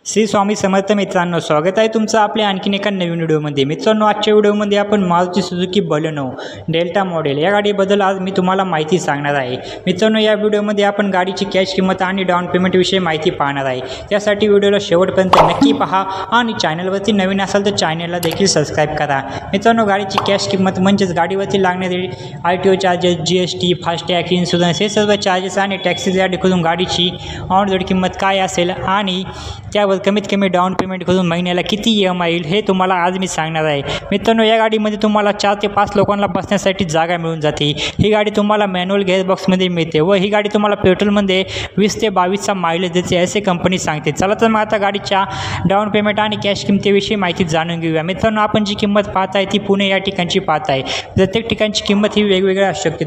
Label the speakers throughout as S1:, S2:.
S1: श्री स्वामी समर्थ मित्रांनो, स्वागत आहे तुमचं आपल्या आणखीन एका नवीन व्हिडिओमध्ये। मित्रांनो, आजच्या व्हिडिओमध्ये आपण Maruti Suzuki Baleno delta model या गाडीबद्दल आज मी तुम्हाला माहिती सांगणार आहे। मित्रांनो, या व्हिडिओमध्ये आपण गाडीची कॅश किंमत आणि डाऊन पेमेंट विषयी माहिती पाहणार आहे। त्यासाठी व्हिडिओला शेवटपर्यंत नक्की पहा आणि चॅनलवरती नवीन असाल तर चॅनलला देखील सबस्क्राइब करा। मित्रांनो, गाडीची कॅश किंमत म्हणजेच गाडीवरती लागणारे RTO charges, GST, FASTag, insurance हे सर्व चार्जेस आणि टॅक्सेस ॲड करून गाडीची ऑन रोड किंमत काय असेल आणि त्यावर कमीत कमी डाऊन पेमेंट करून महिन्याला किती EMI येईल हे तुम्हाला आज मी सांगणार आहे। मित्रांनो, या गाडीमध्ये तुम्हाला 4 ते 5 लोकांना बसण्यासाठी जागा मिळून जाते। ही गाडी तुम्हाला मॅन्युअल गेअरबॉक्समध्ये मिळते व ही गाडी तुम्हाला पेट्रोलमध्ये 20 ते 22चा मायलेज देते असे कंपनी सांगते। चला तर मग आता गाडीच्या डाऊन पेमेंट आणि कॅश किमतीविषयी माहिती जाणून घेऊया। मित्रांनो, आपण जी किंमत पाहत आहे ती पुणे या ठिकाणची पाहत आहे। प्रत्येक ठिकाणची किंमत ही वेगवेगळी असू शकते।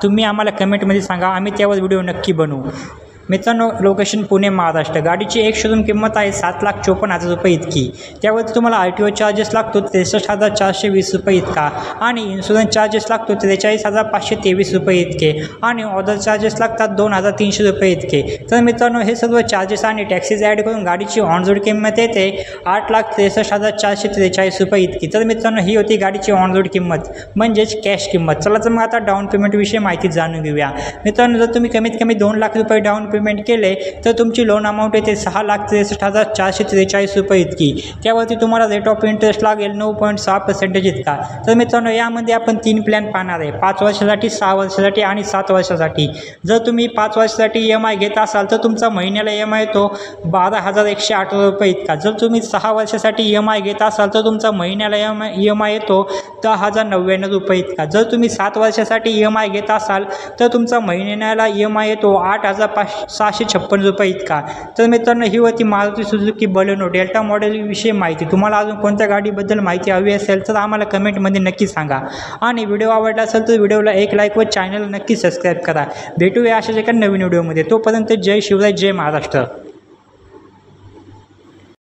S1: तुम्ही आम्हाला कमेंटमध्ये सांगा, आम्ही त्यावर व्हिडिओ नक्की बनवू। मित्रांनो, लोकेशन पुणे महाराष्ट्र। गाडीची एक शोरूम किंमत आहे 7,54,000 रुपये इतकी। त्यावरती तुम्हाला RTO चार्जेस लागतो 63,420 रुपये इतका आणि इन्शुरन्स चार्जेस लागतो 43,523 रुपये इतके आणि ऑर्डर चार्जेस लागतात 2,300 रुपये इतके। तर मित्रांनो, हे सर्व चार्जेस आणि टॅक्सेस ॲड करून गाडीची ऑन रोड किंमत येते 8,63,443 रुपये इतकी। तर मित्रांनो, ही होती गाडीची ऑन रोड किंमत म्हणजेच कॅश किंमत। चला तर मग आता डाऊन पेमेंटविषयी माहिती जाणून घेऊया। मित्रांनो, जर तुम्ही कमीत कमी 2 लाख रुपये डाऊन पेमेंट केले तर तुमची लोन अमाऊंट येते 6,63,443 रुपये इतकी। त्यावरती तुम्हाला रेट ऑफ इंटरेस्ट लागेल 9.6% इतका। तर मित्रांनो, यामध्ये आपण 3 प्लॅन पाहणार आहे, 5 वर्षासाठी, 6 वर्षासाठी आणि 7 वर्षासाठी। जर तुम्ही 5 वर्षासाठी EMI घेत असाल तर तुमचा महिन्याला EMI येतो 12,118 रुपये इतका। जर तुम्ही 6 वर्षासाठी EMI घेत असाल तर तुमचा महिन्याला EMI येतो 10,099 रुपये इतका। जर तुम्ही 7 वर्षासाठी EMI घेत असाल तर तुमचा महिन्याला EMI येतो 8,656 रुपये इतका। तर मित्रांनो, ही होती मारुती सुझुकी बलेनो डेल्टा मॉडेलविषयी माहिती। तुम्हाला अजून कोणत्या गाडीबद्दल माहिती हवी असेल तर आम्हाला कमेंटमध्ये नक्की सांगा आणि व्हिडिओ आवडला असेल तर व्हिडिओला एक लाईक व चॅनल नक्की सबस्क्राईब करा। भेटूया अशाच एका नवीन व्हिडिओमध्ये। तोपर्यंत जय शिवराय, जय महाराष्ट्र।